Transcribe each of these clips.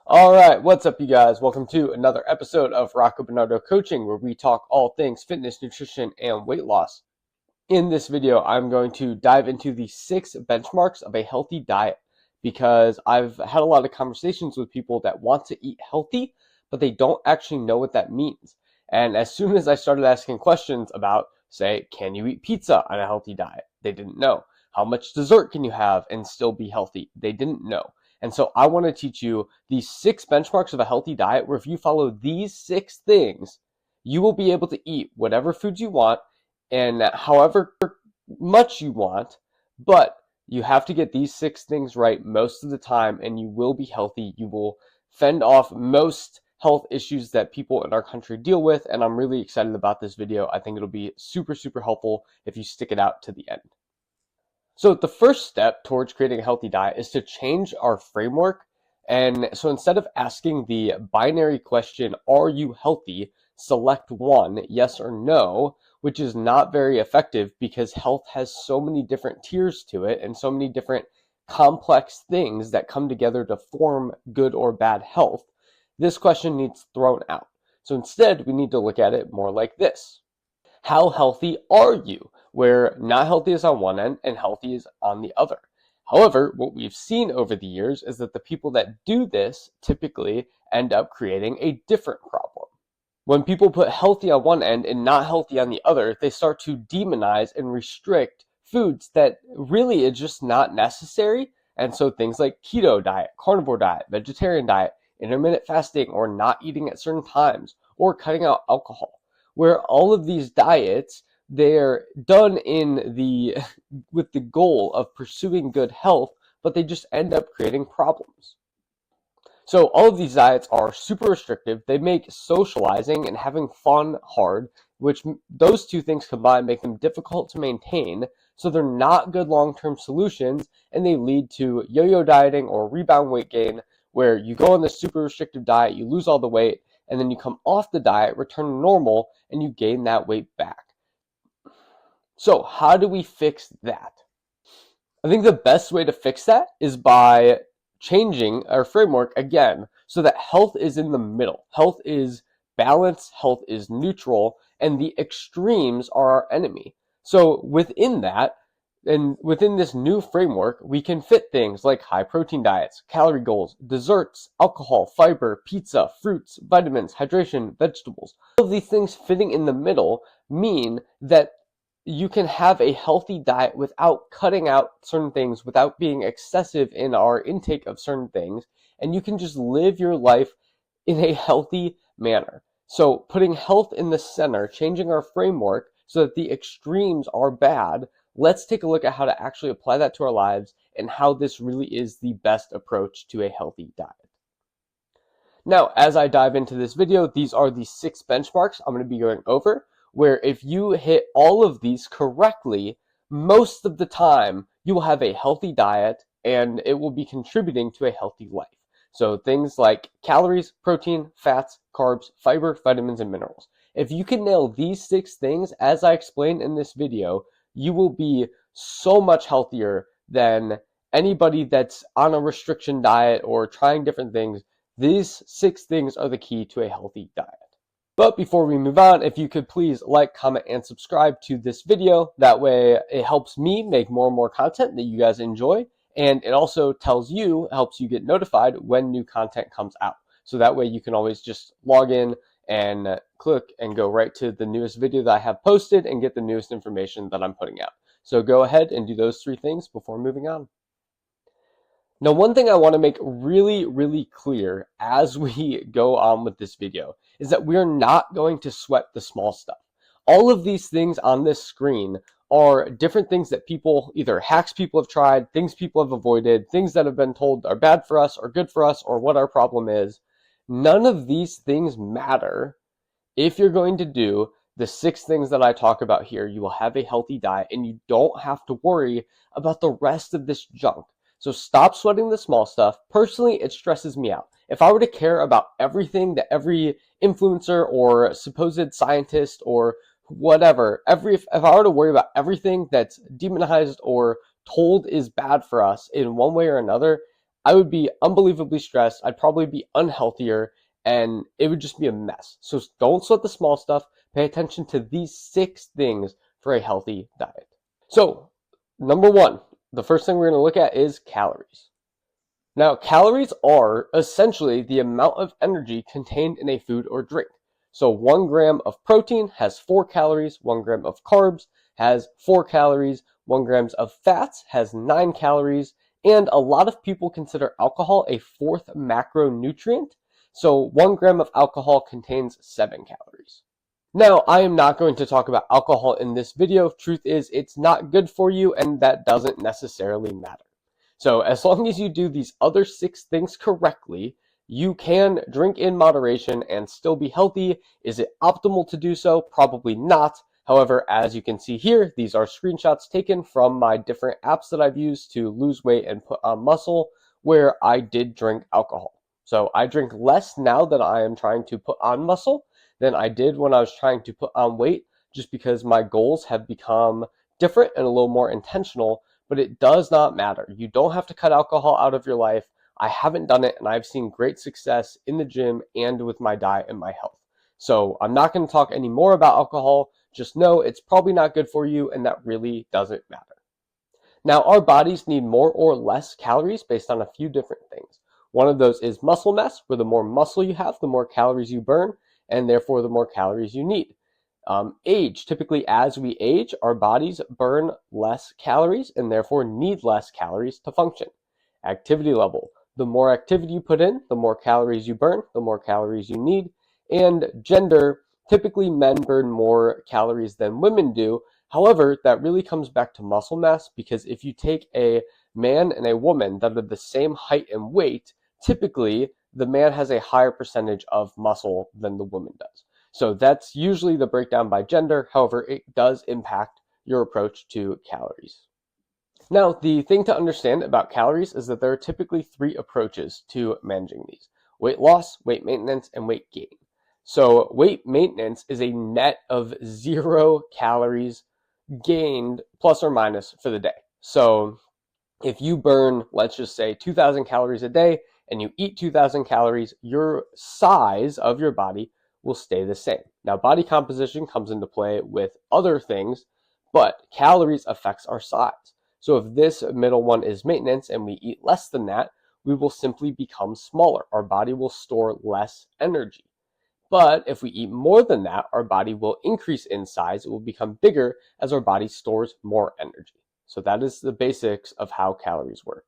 All right, what's up, you guys? Welcome to another episode of Rocco Bernardo Coaching, where we talk all things fitness, nutrition, and weight loss. In this video, I'm going to dive into the 6 benchmarks of a healthy diet because I've had a lot of conversations with people that want to eat healthy, but they don't actually know what that means. And as soon as I started asking questions about, say, can you eat pizza on a healthy diet? They didn't know. How much dessert can you have and still be healthy? They didn't know. And so I want to teach you these 6 benchmarks of a healthy diet where if you follow these 6 things, you will be able to eat whatever foods you want and however much you want, but you have to get these 6 things right most of the time and you will be healthy. You will fend off most health issues that people in our country deal with, and I'm really excited about this video. I think it'll be super helpful if you stick it out to the end. So the first step towards creating a healthy diet is to change our framework. And so instead of asking the binary question, are you healthy? Select one, yes or no, which is not very effective because health has so many different tiers to it and so many different complex things that come together to form good or bad health. This question needs thrown out. So instead, we need to look at it more like this. How healthy are you? Where not healthy is on one end and healthy is on the other. However, what we've seen over the years is that the people that do this typically end up creating a different problem. When people put healthy on one end and not healthy on the other, they start to demonize and restrict foods that really is just not necessary. And so things like keto diet, carnivore diet, vegetarian diet, intermittent fasting, or not eating at certain times, or cutting out alcohol, where all of these diets, they're done with the goal of pursuing good health, but they just end up creating problems. So all of these diets are super restrictive. They make socializing and having fun hard, which those two things combined make them difficult to maintain. So they're not good long-term solutions, and they lead to yo-yo dieting or rebound weight gain, where you go on this super restrictive diet, you lose all the weight, and then you come off the diet, return to normal, and you gain that weight back. So how do we fix that? I think the best way to fix that is by changing our framework again so that health is in the middle. Health is balance, health is neutral, and the extremes are our enemy. So within that, and within this new framework, we can fit things like high protein diets, calorie goals, desserts, alcohol, fiber, pizza, fruits, vitamins, hydration, vegetables. All of these things fitting in the middle mean that you can have a healthy diet without cutting out certain things, without being excessive in our intake of certain things, and you can just live your life in a healthy manner. So putting health in the center, changing our framework so that the extremes are bad, let's take a look at how to actually apply that to our lives and how this really is the best approach to a healthy diet. Now, as I dive into this video, these are the 6 benchmarks I'm going to be going over, where if you hit all of these correctly, most of the time you will have a healthy diet and it will be contributing to a healthy life. So things like calories, protein, fats, carbs, fiber, vitamins, and minerals. If you can nail these 6 things, as I explained in this video, you will be so much healthier than anybody that's on a restriction diet or trying different things. These 6 things are the key to a healthy diet. But before we move on, if you could please like, comment, and subscribe to this video. That way it helps me make more and more content that you guys enjoy. And it also helps you get notified when new content comes out. So that way you can always just log in and click and go right to the newest video that I have posted and get the newest information that I'm putting out. So go ahead and do those 3 things before moving on. Now, one thing I want to make really clear as we go on with this video is that we are not going to sweat the small stuff. All of these things on this screen are different things that either hacks people have tried, things people have avoided, things that have been told are bad for us or good for us or what our problem is. None of these things matter if you're going to do the 6 things that I talk about here. You will have a healthy diet and you don't have to worry about the rest of this junk. So stop sweating the small stuff. Personally, it stresses me out. If I were to care about everything that every influencer or supposed scientist or whatever, if I were to worry about everything that's demonized or told is bad for us in one way or another, I would be unbelievably stressed. I'd probably be unhealthier, and it would just be a mess. So don't sweat the small stuff. Pay attention to these 6 things for a healthy diet. So, number 1, the first thing we're going to look at is calories. Now, calories are essentially the amount of energy contained in a food or drink. So 1 gram of protein has 4 calories, 1 gram of carbs has 4 calories, 1 gram of fats has 9 calories, and a lot of people consider alcohol a 4th macronutrient. So 1 gram of alcohol contains 7 calories. Now, I am not going to talk about alcohol in this video. Truth is, it's not good for you, and that doesn't necessarily matter. So as long as you do these other 6 things correctly, you can drink in moderation and still be healthy. Is it optimal to do so? Probably not. However, as you can see here, these are screenshots taken from my different apps that I've used to lose weight and put on muscle where I did drink alcohol. So I drink less now that I am trying to put on muscle than I did when I was trying to put on weight, just because my goals have become different and a little more intentional. But it does not matter. You don't have to cut alcohol out of your life. I haven't done it, and I've seen great success in the gym and with my diet and my health. So I'm not going to talk any more about alcohol. Just know it's probably not good for you, and that really doesn't matter. Now, our bodies need more or less calories based on a few different things. One of those is muscle mass, where the more muscle you have, the more calories you burn, and therefore the more calories you need. Age, typically as we age, our bodies burn less calories and therefore need less calories to function. Activity level, the more activity you put in, the more calories you burn, the more calories you need. And gender, typically men burn more calories than women do. However, that really comes back to muscle mass, because if you take a man and a woman that are the same height and weight, typically the man has a higher percentage of muscle than the woman does. So that's usually the breakdown by gender. However, it does impact your approach to calories. Now, the thing to understand about calories is that there are typically 3 approaches to managing these: weight loss, weight maintenance, and weight gain. So weight maintenance is a net of 0 calories gained plus or minus for the day. So if you burn, let's just say 2,000 calories a day and you eat 2,000 calories, your size of your body will stay the same. Now, body composition comes into play with other things, but calories affects our size. So if this middle one is maintenance and we eat less than that, we will simply become smaller. Our body will store less energy. But if we eat more than that, our body will increase in size. It will become bigger as our body stores more energy. So that is the basics of how calories work.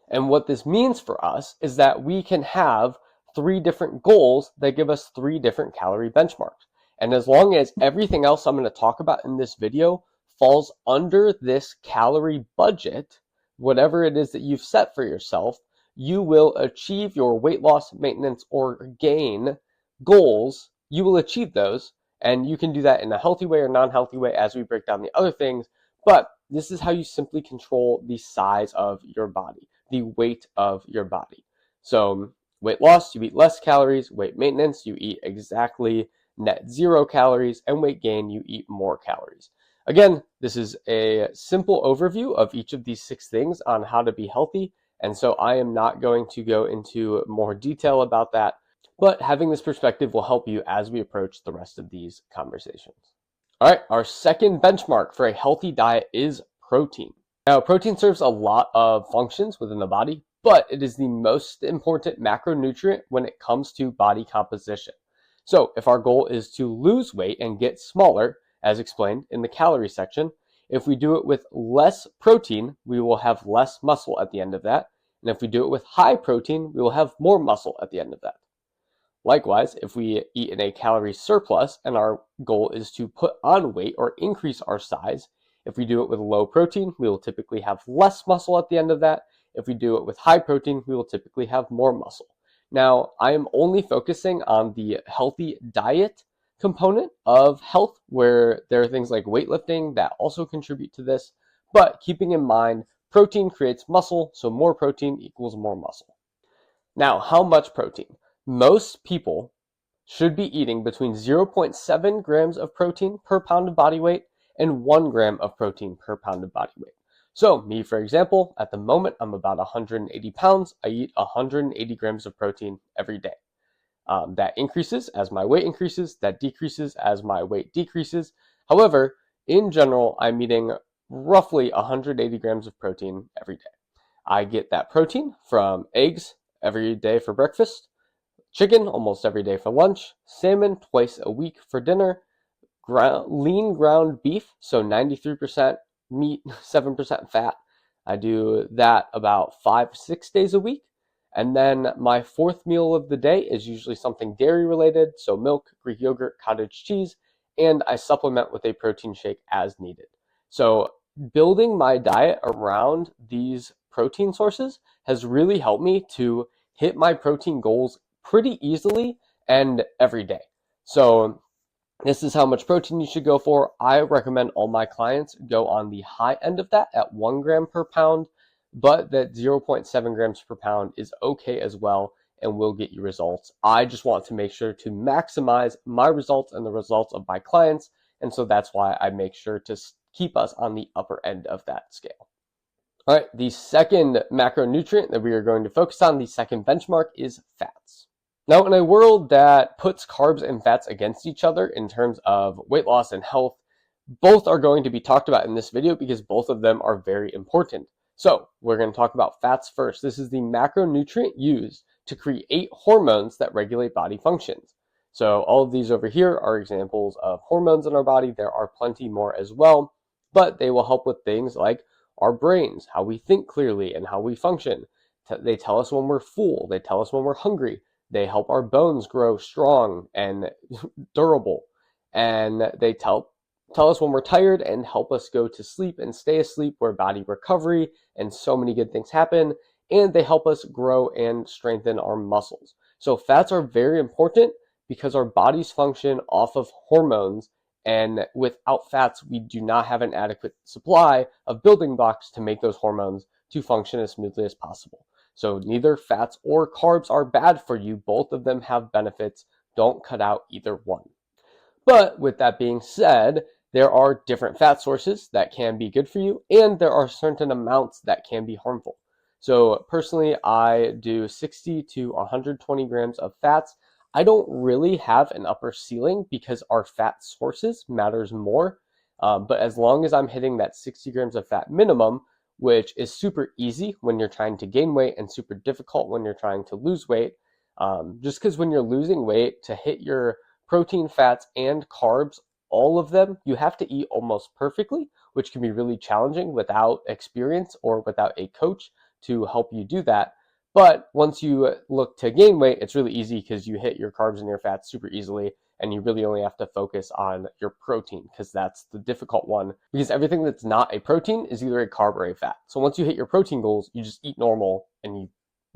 And what this means for us is that we can have 3 different goals that give us 3 different calorie benchmarks. And as long as everything else I'm going to talk about in this video falls under this calorie budget, whatever it is that you've set for yourself, you will achieve your weight loss, maintenance, or gain goals. You will achieve those, and you can do that in a healthy way or non-healthy way as we break down the other things. But this is how you simply control the size of your body, the weight of your body. So weight loss, you eat less calories. Weight maintenance, you eat exactly net 0 calories. And weight gain, you eat more calories. Again, this is a simple overview of each of these 6 things on how to be healthy. And so I am not going to go into more detail about that, but having this perspective will help you as we approach the rest of these conversations. All right, our second benchmark for a healthy diet is protein. Now, protein serves a lot of functions within the body, but it is the most important macronutrient when it comes to body composition. So if our goal is to lose weight and get smaller, as explained in the calorie section, if we do it with less protein, we will have less muscle at the end of that. And if we do it with high protein, we will have more muscle at the end of that. Likewise, if we eat in a calorie surplus and our goal is to put on weight or increase our size, if we do it with low protein, we will typically have less muscle at the end of that. If we do it with high protein, we will typically have more muscle. Now, I am only focusing on the healthy diet component of health, where there are things like weightlifting that also contribute to this. But keeping in mind, protein creates muscle, so more protein equals more muscle. Now, how much protein? Most people should be eating between 0.7 grams of protein per pound of body weight and 1 gram of protein per pound of body weight. So me, for example, at the moment, I'm about 180 pounds. I eat 180 grams of protein every day. That increases as my weight increases, that decreases as my weight decreases. However, in general, I'm eating roughly 180 grams of protein every day. I get that protein from eggs every day for breakfast, chicken almost every day for lunch, salmon twice a week for dinner, lean ground beef, so 93% meat, 7% fat. I do that about 5-6 days a week. And then my fourth meal of the day is usually something dairy related, so milk, Greek yogurt, cottage cheese, and I supplement with a protein shake as needed. So building my diet around these protein sources has really helped me to hit my protein goals pretty easily and every day. So this is how much protein you should go for. I recommend all my clients go on the high end of that at 1 gram per pound, but that 0.7 grams per pound is okay as well and will get you results. I just want to make sure to maximize my results and the results of my clients. And so that's why I make sure to keep us on the upper end of that scale. All right, the second macronutrient that we are going to focus on, the second benchmark, is fats. Now, in a world that puts carbs and fats against each other in terms of weight loss and health, both are going to be talked about in this video because both of them are very important. So we're going to talk about fats first. This is the macronutrient used to create hormones that regulate body functions. So all of these over here are examples of hormones in our body. There are plenty more as well, but they will help with things like our brains, how we think clearly and how we function. They tell us when we're full. They tell us when we're hungry. They help our bones grow strong and durable. And they tell us when we're tired and help us go to sleep and stay asleep, where body recovery and so many good things happen. And they help us grow and strengthen our muscles. So fats are very important because our bodies function off of hormones. And without fats, we do not have an adequate supply of building blocks to make those hormones to function as smoothly as possible. So neither fats or carbs are bad for you. Both of them have benefits. Don't cut out either one. But with that being said, there are different fat sources that can be good for you, and there are certain amounts that can be harmful. So personally, I do 60 to 120 grams of fats. I don't really have an upper ceiling because our fat sources matters more. But as long as I'm hitting that 60 grams of fat minimum, which is super easy when you're trying to gain weight and super difficult when you're trying to lose weight. Just because when you're losing weight, to hit your protein, fats, and carbs, all of them, you have to eat almost perfectly, which can be really challenging without experience or without a coach to help you do that. But once you look to gain weight, it's really easy because you hit your carbs and your fats super easily, and you really only have to focus on your protein because that's the difficult one, because everything that's not a protein is either a carb or a fat. So once you hit your protein goals, you just eat normal and you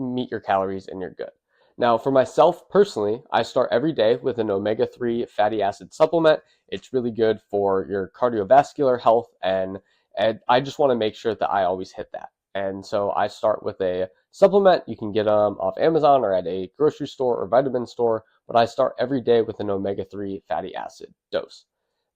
meet your calories and you're good. Now, for myself personally, I start every day with an omega-3 fatty acid supplement. It's really good for your cardiovascular health, and I just want to make sure that I always hit that. And so I start with a supplement. You can get them off Amazon or at a grocery store or vitamin store, but I start every day with an omega-3 fatty acid dose.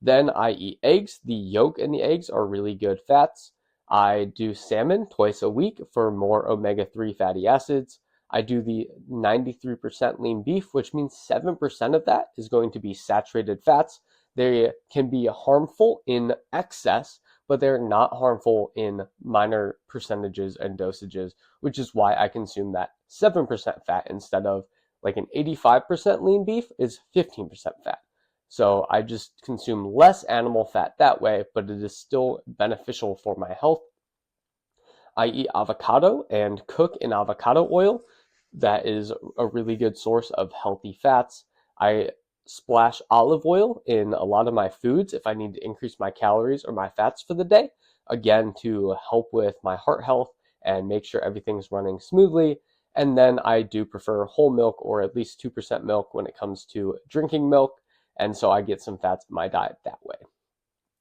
Then I eat eggs. The yolk in the eggs are really good fats. I do salmon twice a week for more omega-3 fatty acids. I do the 93% lean beef, which means 7% of that is going to be saturated fats. They can be harmful in excess, but they're not harmful in minor percentages and dosages, which is why I consume that 7% fat instead of like an 85% lean beef is 15% fat. So I just consume less animal fat that way, but it is still beneficial for my health. I eat avocado and cook in avocado oil. That is a really good source of healthy fats. I splash olive oil in a lot of my foods if I need to increase my calories or my fats for the day, again, to help with my heart health and make sure everything's running smoothly. And then I do prefer whole milk or at least 2% milk when it comes to drinking milk. And so I get some fats in my diet that way.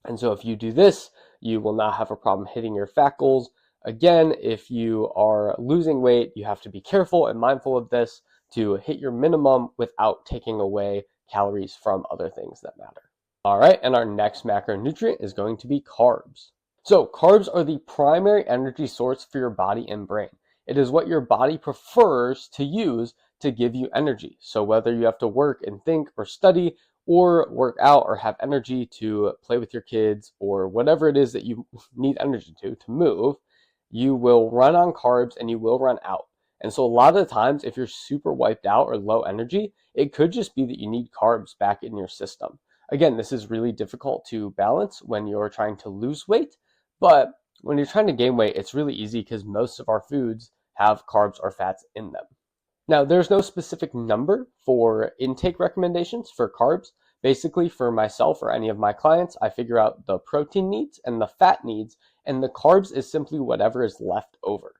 And so if you do this, you will not have a problem hitting your fat goals. Again, if you are losing weight, you have to be careful and mindful of this to hit your minimum without taking away calories from other things that matter. All right, and our next macronutrient is going to be carbs. So carbs are the primary energy source for your body and brain. It is what your body prefers to use to give you energy. So whether you have to work and think or study or work out or have energy to play with your kids or whatever it is that you need energy to move, you will run on carbs and you will run out. And so a lot of the times if you're super wiped out or low energy, it could just be that you need carbs back in your system. Again, this is really difficult to balance when you're trying to lose weight, but when you're trying to gain weight, it's really easy because most of our foods have carbs or fats in them. Now, there's no specific number for intake recommendations for carbs. Basically, for myself or any of my clients, I figure out the protein needs and the fat needs, and the carbs is simply whatever is left over.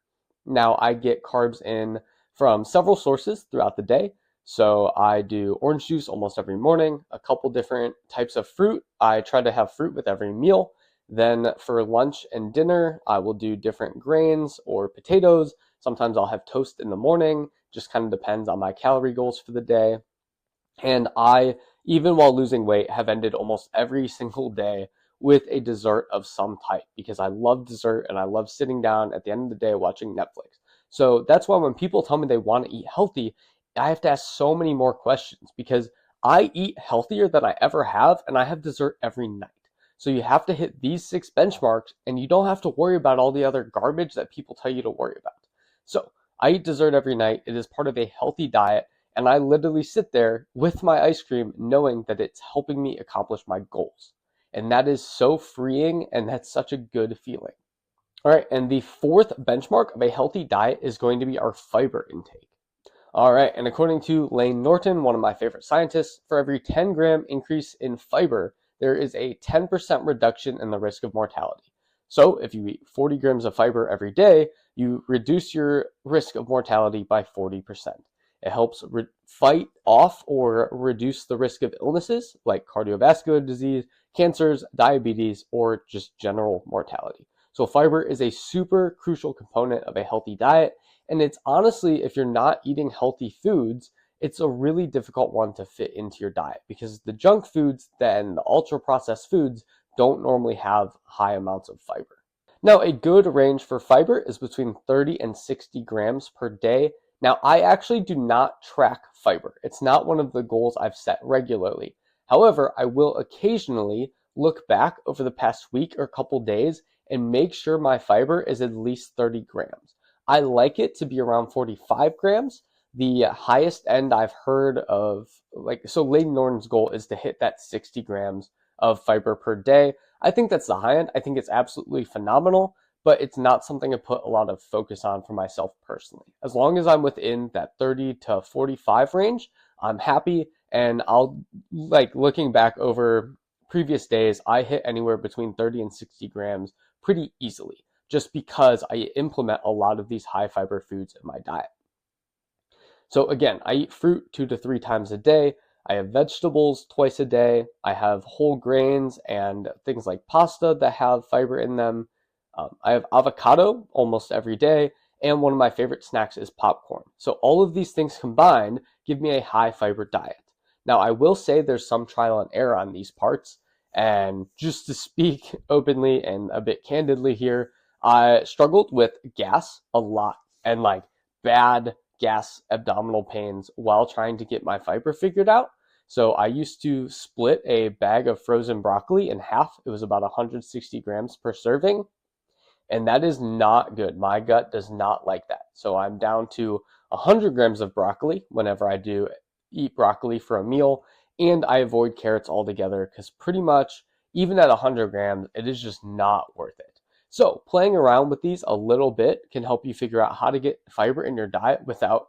Now, I get carbs in from several sources throughout the day. So I do orange juice almost every morning, a couple different types of fruit. I try to have fruit with every meal. Then for lunch and dinner, I will do different grains or potatoes. Sometimes I'll have toast in the morning, just kind of depends on my calorie goals for the day. And I, even while losing weight, have ended almost every single day with a dessert of some type because I love dessert and I love sitting down at the end of the day watching Netflix. So that's why when people tell me they want to eat healthy, I have to ask so many more questions because I eat healthier than I ever have and I have dessert every night. So you have to hit these 6 benchmarks and you don't have to worry about all the other garbage that people tell you to worry about. So I eat dessert every night. It is part of a healthy diet. And I literally sit there with my ice cream knowing that it's helping me accomplish my goals. And that is so freeing and that's such a good feeling. All right, and the 4th benchmark of a healthy diet is going to be our fiber intake. All right, and according to Layne Norton, one of my favorite scientists, for every 10-gram increase in fiber, there is a 10% reduction in the risk of mortality. So if you eat 40 grams of fiber every day, you reduce your risk of mortality by 40%. It helps fight off or reduce the risk of illnesses like cardiovascular disease, cancers, diabetes, or just general mortality. So fiber is a super crucial component of a healthy diet. And it's honestly, if you're not eating healthy foods, it's a really difficult one to fit into your diet because the junk foods and the ultra processed foods don't normally have high amounts of fiber. Now, a good range for fiber is between 30 and 60 grams per day. Now, I actually do not track fiber. It's not one of the goals I've set regularly. However, I will occasionally look back over the past week or couple days and make sure my fiber is at least 30 grams. I like it to be around 45 grams. The highest end I've heard of, so Layne Norton's goal is to hit that 60 grams of fiber per day. I think that's the high end. I think it's absolutely phenomenal, but it's not something I put a lot of focus on for myself personally. As long as I'm within that 30 to 45 range, I'm happy. And I'll, looking back over previous days, I hit anywhere between 30 and 60 grams pretty easily, just because I implement a lot of these high fiber foods in my diet. So again, I eat fruit 2 to 3 times a day. I have vegetables twice a day. I have whole grains and things like pasta that have fiber in them. I have avocado almost every day. And one of my favorite snacks is popcorn. So all of these things combined give me a high fiber diet. Now, I will say there's some trial and error on these parts. And just to speak openly and a bit candidly here, I struggled with gas a lot and bad gas abdominal pains while trying to get my fiber figured out. So I used to split a bag of frozen broccoli in half. It was about 160 grams per serving. And that is not good. My gut does not like that. So I'm down to 100 grams of broccoli whenever I do eat broccoli for a meal. And I avoid carrots altogether because pretty much, even at 100 grams, it is just not worth it. So playing around with these a little bit can help you figure out how to get fiber in your diet without,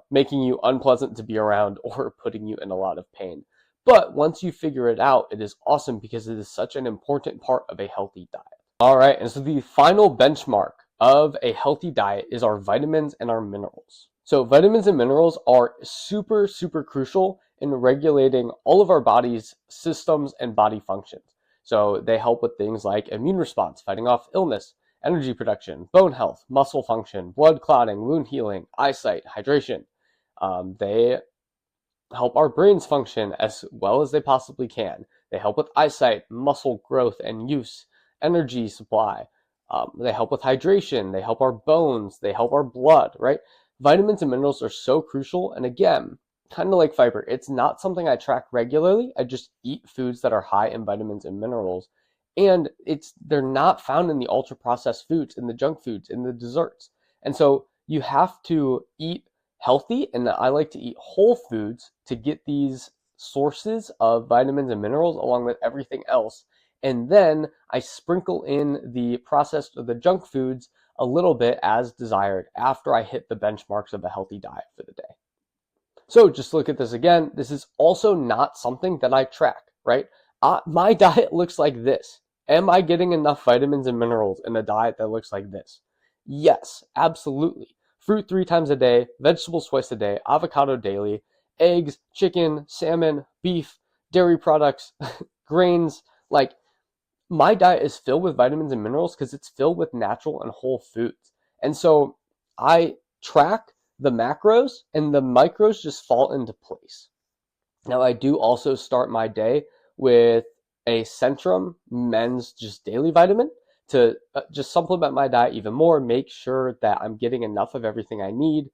making you unpleasant to be around or putting you in a lot of pain. But once you figure it out, it is awesome because it is such an important part of a healthy diet. All right, and so the final benchmark of a healthy diet is our vitamins and our minerals. So vitamins and minerals are super, super crucial in regulating all of our body's systems and body functions. So they help with things like immune response, fighting off illness, energy production, bone health, muscle function, blood clotting, wound healing, eyesight, hydration. They help our brains function as well as they possibly can. They help with eyesight, muscle growth and use, energy supply. They help with hydration. They help our bones. They help our blood, right? Vitamins and minerals are so crucial. And again, kind of like fiber, it's not something I track regularly. I just eat foods that are high in vitamins and minerals. And they're not found in the ultra processed foods, in the junk foods, in the desserts. And so you have to eat healthy, and I like to eat whole foods to get these sources of vitamins and minerals along with everything else. And then I sprinkle in the processed or the junk foods a little bit as desired after I hit the benchmarks of a healthy diet for the day. So just look at this again. This is also not something that I track, right? My diet looks like this. Am I getting enough vitamins and minerals in a diet that looks like this? Yes, absolutely. Fruit 3 times a day, vegetables twice a day, avocado daily, eggs, chicken, salmon, beef, dairy products, grains. Like, my diet is filled with vitamins and minerals because it's filled with natural and whole foods. And so I track the macros and the micros just fall into place. Now, I do also start my day with a Centrum Men's just daily vitamin to just supplement my diet even more, make sure that I'm getting enough of everything I need.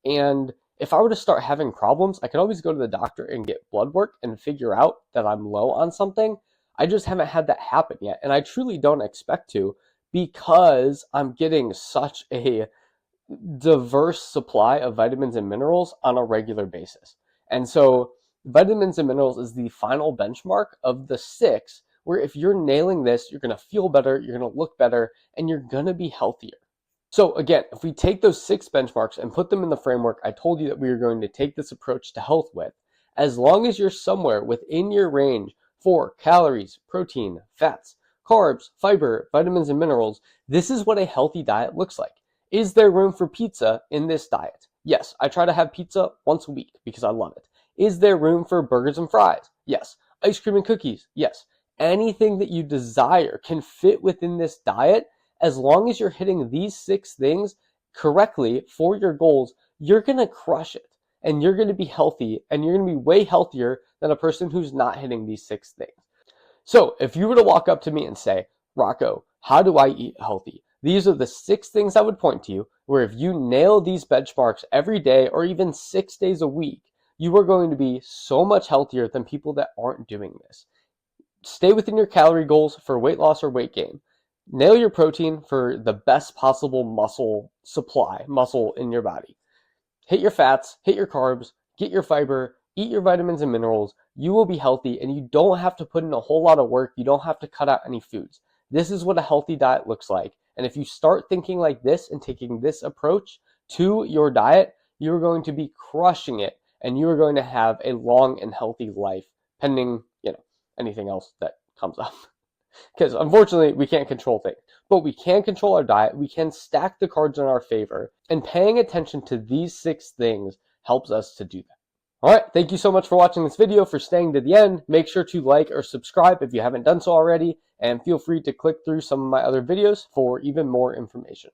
And if I were to start having problems, I could always go to the doctor and get blood work and figure out that I'm low on something. I just haven't had that happen yet. And I truly don't expect to, because I'm getting such a diverse supply of vitamins and minerals on a regular basis. And so vitamins and minerals is the final benchmark of the 6, where if you're nailing this, you're going to feel better, you're going to look better, and you're going to be healthier. So again, if we take those 6 benchmarks and put them in the framework I told you that we were going to take this approach to health with, as long as you're somewhere within your range for calories, protein, fats, carbs, fiber, vitamins, and minerals, this is what a healthy diet looks like. Is there room for pizza in this diet? Yes, I try to have pizza once a week because I love it. Is there room for burgers and fries? Yes. Ice cream and cookies? Yes. Anything that you desire can fit within this diet. As long as you're hitting these 6 things correctly for your goals, you're going to crush it. And you're going to be healthy, and you're going to be way healthier than a person who's not hitting these 6 things. So if you were to walk up to me and say, Rocco, how do I eat healthy? These are the 6 things I would point to you, where if you nail these benchmarks every day or even 6 days a week, you are going to be so much healthier than people that aren't doing this. Stay within your calorie goals for weight loss or weight gain. Nail your protein for the best possible muscle supply, muscle in your body. Hit your fats, hit your carbs, get your fiber, eat your vitamins and minerals. You will be healthy, and you don't have to put in a whole lot of work. You don't have to cut out any foods. This is what a healthy diet looks like. And if you start thinking like this and taking this approach to your diet, you're going to be crushing it, and you are going to have a long and healthy life, pending, anything else that comes up. Because unfortunately, we can't control things, but we can control our diet. We can stack the cards in our favor, and paying attention to these 6 things helps us to do that. All right, thank you so much for watching this video, for staying to the end. Make sure to like or subscribe if you haven't done so already, and feel free to click through some of my other videos for even more information.